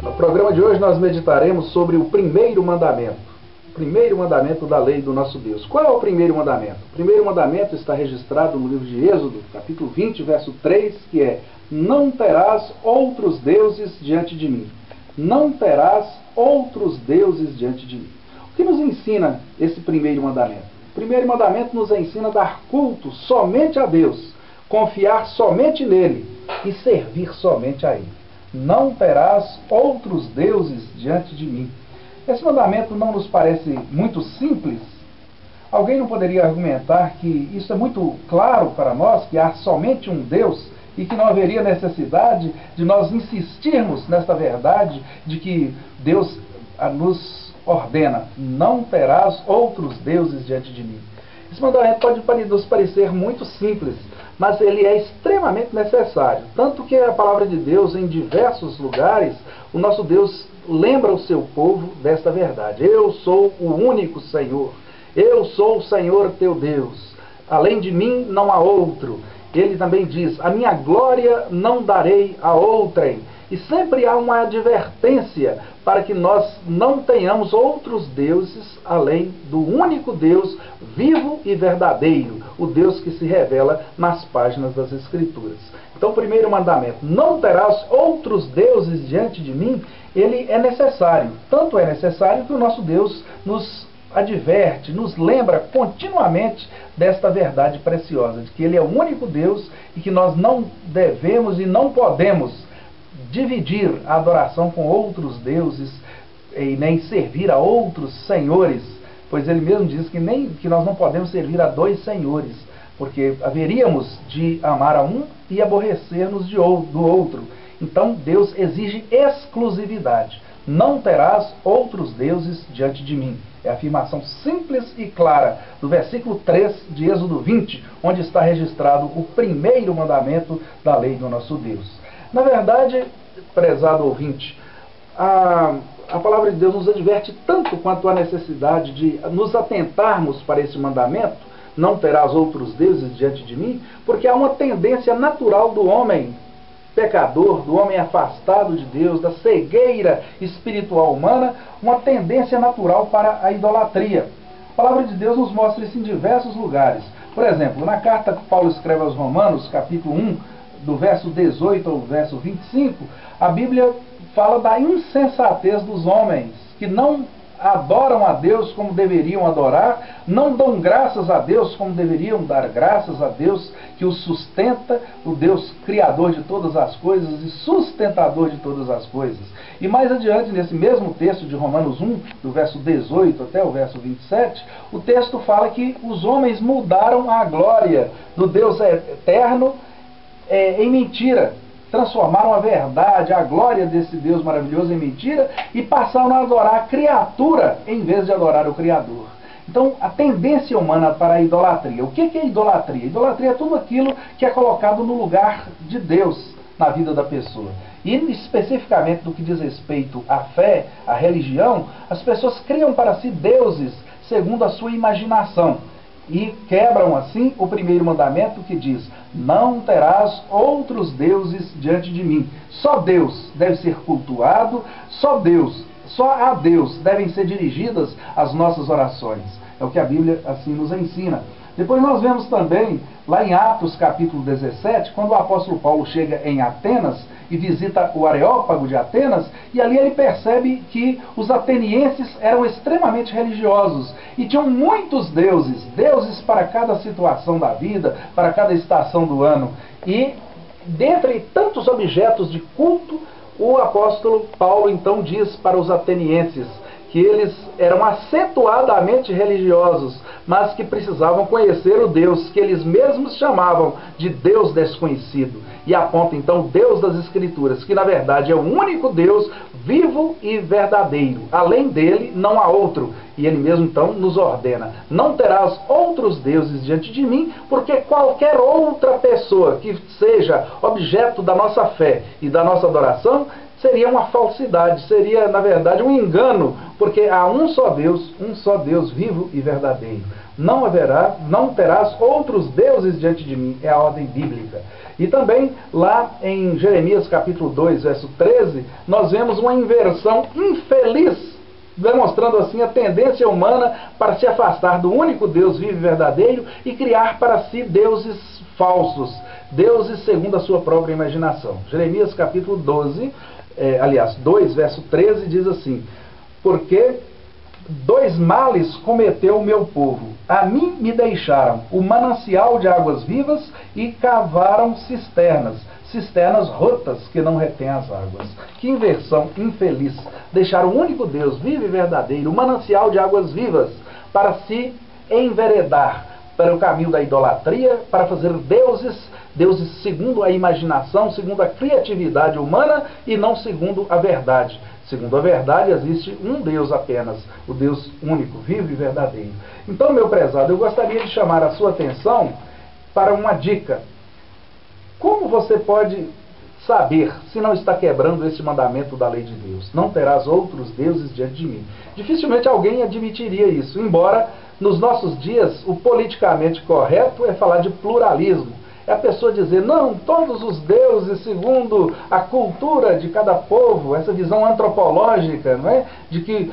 No programa de hoje nós meditaremos sobre o primeiro mandamento. O primeiro mandamento da lei do nosso Deus. Qual é o primeiro mandamento? O primeiro mandamento está registrado no livro de Êxodo, capítulo 20, verso 3, que é: não terás outros deuses diante de mim. Não terás outros deuses diante de mim. O que nos ensina esse primeiro mandamento? O primeiro mandamento nos ensina a dar culto somente a Deus, confiar somente nele e servir somente a ele. Não terás outros deuses diante de mim. Esse mandamento não nos parece muito simples? Alguém não poderia argumentar que isso é muito claro para nós, que há somente um Deus e que não haveria necessidade de nós insistirmos nesta verdade de que Deus nos ordena: não terás outros deuses diante de mim. Esse mandamento pode nos parecer muito simples, mas ele é extremamente necessário. Tanto que a palavra de Deus, em diversos lugares, o nosso Deus lembra o seu povo desta verdade. Eu sou o único Senhor. Eu sou o Senhor teu Deus. Além de mim não há outro. Ele também diz: a minha glória não darei a outrem. E sempre há uma advertência para que nós não tenhamos outros deuses além do único Deus vivo e verdadeiro, o Deus que se revela nas páginas das Escrituras. Então, o primeiro mandamento: não terás outros deuses diante de mim, ele é necessário. Tanto é necessário que o nosso Deus nos adverte, nos lembra continuamente desta verdade preciosa, de que ele é o único Deus e que nós não devemos e não podemos dividir a adoração com outros deuses e nem servir a outros senhores, pois ele mesmo diz que nós não podemos servir a dois senhores, porque haveríamos de amar a um e aborrecer-nos do outro. Então Deus exige exclusividade. Não terás outros deuses diante de mim. É a afirmação simples e clara do versículo 3 de Êxodo 20, onde está registrado o primeiro mandamento da lei do nosso Deus. Na verdade, prezado ouvinte, a palavra de Deus nos adverte tanto quanto a necessidade de nos atentarmos para esse mandamento: não terás outros deuses diante de mim, porque há uma tendência natural do homem pecador, do homem afastado de Deus, da cegueira espiritual humana, uma tendência natural para a idolatria. A palavra de Deus nos mostra isso em diversos lugares. Por exemplo, na carta que Paulo escreve aos Romanos, capítulo 1, do verso 18 ao verso 25, a Bíblia fala da insensatez dos homens, que não adoram a Deus como deveriam adorar, não dão graças a Deus como deveriam dar graças a Deus, que os sustenta, o Deus criador de todas as coisas e sustentador de todas as coisas. E mais adiante, nesse mesmo texto de Romanos 1, do verso 18 até o verso 27, o texto fala que os homens mudaram a glória do Deus eterno em mentira. Transformaram a verdade, a glória desse Deus maravilhoso em mentira e passaram a adorar a criatura em vez de adorar o Criador. Então, a tendência humana para a idolatria. O que é idolatria? Idolatria é tudo aquilo que é colocado no lugar de Deus na vida da pessoa. E especificamente no que diz respeito à fé, à religião, as pessoas criam para si deuses segundo a sua imaginação. E quebram assim o primeiro mandamento, que diz: não terás outros deuses diante de mim. Só Deus deve ser cultuado, só a Deus devem ser dirigidas as nossas orações. É o que a Bíblia assim nos ensina. Depois nós vemos também, lá em Atos capítulo 17, quando o apóstolo Paulo chega em Atenas e visita o Areópago de Atenas, e ali ele percebe que os atenienses eram extremamente religiosos e tinham muitos deuses, deuses para cada situação da vida, para cada estação do ano. E dentre tantos objetos de culto, o apóstolo Paulo então diz para os atenienses que eles eram acentuadamente religiosos, mas que precisavam conhecer o Deus que eles mesmos chamavam de Deus desconhecido. E aponta então o Deus das Escrituras, que na verdade é o único Deus vivo e verdadeiro. Além dele não há outro. E ele mesmo então nos ordena: não terás outros deuses diante de mim, porque qualquer outra pessoa que seja objeto da nossa fé e da nossa adoração seria uma falsidade, seria na verdade um engano, porque há um só Deus vivo e verdadeiro. Não terás outros deuses diante de mim. É a ordem bíblica. E também lá em Jeremias capítulo 2, verso 13, nós vemos uma inversão infeliz, demonstrando assim a tendência humana para se afastar do único Deus vivo e verdadeiro e criar para si deuses falsos, deuses segundo a sua própria imaginação. Jeremias capítulo 2, verso 13, diz assim: porque dois males cometeu o meu povo. A mim me deixaram o manancial de águas vivas e cavaram cisternas rotas que não retêm as águas. Que inversão infeliz! Deixar o único Deus vivo e verdadeiro, o manancial de águas vivas, para se enveredar para o caminho da idolatria, para fazer deuses segundo a imaginação, segundo a criatividade humana e não segundo a verdade. Segundo a verdade, existe um Deus apenas, o Deus único, vivo e verdadeiro. Então, meu prezado, eu gostaria de chamar a sua atenção para uma dica. Como você pode saber se não está quebrando esse mandamento da lei de Deus? Não terás outros deuses diante de mim. Dificilmente alguém admitiria isso, embora nos nossos dias o politicamente correto é falar de pluralismo. É a pessoa dizer, não, todos os deuses segundo a cultura de cada povo, essa visão antropológica, não é? De que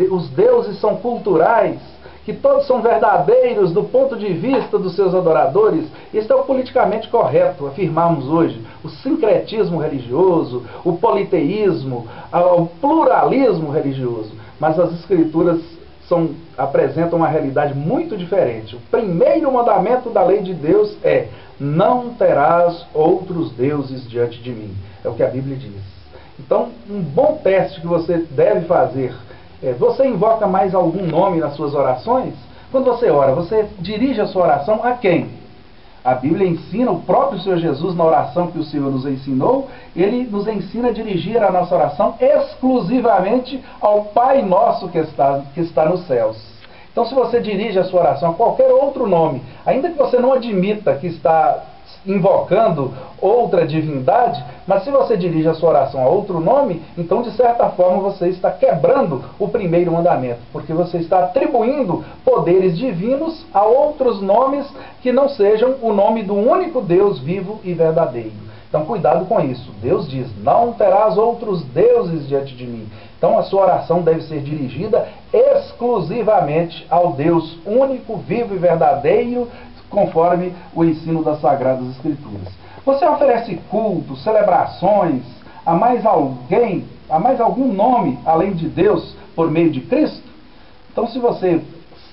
os deuses são culturais, que todos são verdadeiros do ponto de vista dos seus adoradores. Isso é o politicamente correto, afirmarmos hoje. O sincretismo religioso, o politeísmo, o pluralismo religioso. Mas as Escrituras apresentam uma realidade muito diferente. O primeiro mandamento da lei de Deus é: não terás outros deuses diante de mim. É o que a Bíblia diz. Então, um bom teste que você deve fazer é: você invoca mais algum nome nas suas orações? Quando você ora, você dirige a sua oração a quem? A Bíblia ensina, o próprio Senhor Jesus, na oração que o Senhor nos ensinou, Ele nos ensina a dirigir a nossa oração exclusivamente ao Pai Nosso que está nos céus. Então, se você dirige a sua oração a qualquer outro nome, ainda que você não admita que está invocando outra divindade, mas se você dirige a sua oração a outro nome, então, de certa forma, você está quebrando o primeiro mandamento, porque você está atribuindo poderes divinos a outros nomes que não sejam o nome do único Deus vivo e verdadeiro. Então, cuidado com isso. Deus diz: não terás outros deuses diante de mim. Então, a sua oração deve ser dirigida exclusivamente ao Deus único, vivo e verdadeiro, conforme o ensino das Sagradas Escrituras. Você oferece cultos, celebrações a mais algum nome além de Deus por meio de Cristo? Então, se você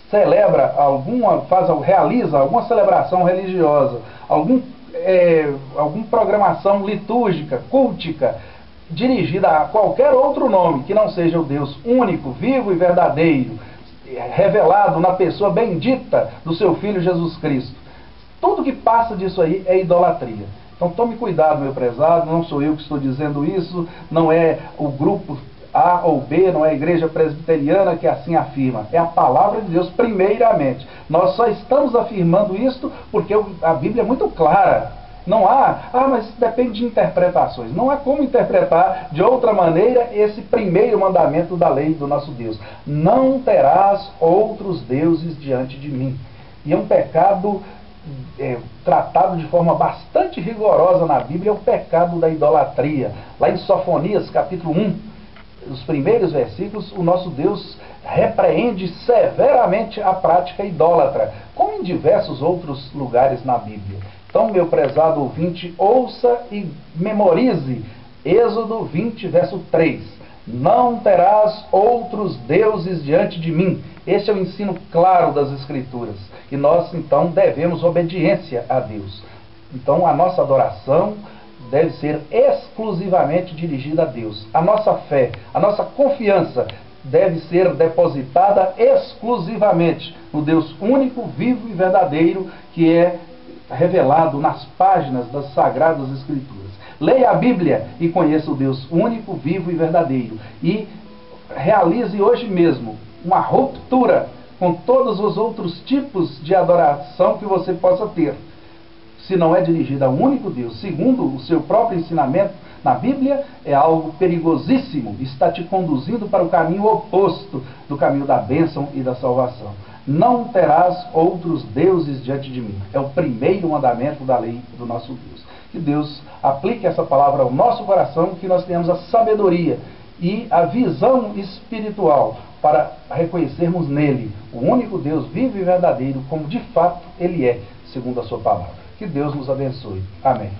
celebra realiza alguma celebração religiosa, alguma programação litúrgica, cultica, dirigida a qualquer outro nome que não seja o Deus único, vivo e verdadeiro, revelado na pessoa bendita do seu Filho Jesus Cristo, tudo que passa disso aí é idolatria. Então tome cuidado, meu prezado, não sou eu que estou dizendo isso, não é o grupo A ou B, não é a igreja presbiteriana que assim afirma, é a palavra de Deus primeiramente. Nós só estamos afirmando isso porque a Bíblia é muito clara. Não há, mas depende de interpretações. Não há como interpretar de outra maneira esse primeiro mandamento da lei do nosso Deus. Não terás outros deuses diante de mim. E é um pecado tratado de forma bastante rigorosa na Bíblia, é o pecado da idolatria. Lá em Sofonias, capítulo 1, os primeiros versículos, o nosso Deus repreende severamente a prática idólatra, como em diversos outros lugares na Bíblia. Então, meu prezado ouvinte, ouça e memorize Êxodo 20, verso 3. Não terás outros deuses diante de mim. Esse é o ensino claro das Escrituras. E nós, então, devemos obediência a Deus. Então, a nossa adoração deve ser exclusivamente dirigida a Deus. A nossa fé, a nossa confiança deve ser depositada exclusivamente no Deus único, vivo e verdadeiro, que é revelado nas páginas das Sagradas Escrituras. Leia a Bíblia e conheça o Deus único, vivo e verdadeiro. E realize hoje mesmo uma ruptura com todos os outros tipos de adoração que você possa ter. Se não é dirigida ao único Deus, segundo o seu próprio ensinamento na Bíblia, é algo perigosíssimo. Está te conduzindo para o caminho oposto do caminho da bênção e da salvação. Não terás outros deuses diante de mim. É o primeiro mandamento da lei do nosso Deus. Que Deus aplique essa palavra ao nosso coração, que nós tenhamos a sabedoria e a visão espiritual para reconhecermos nele o único Deus vivo e verdadeiro, como de fato ele é, segundo a sua palavra. Que Deus nos abençoe. Amém.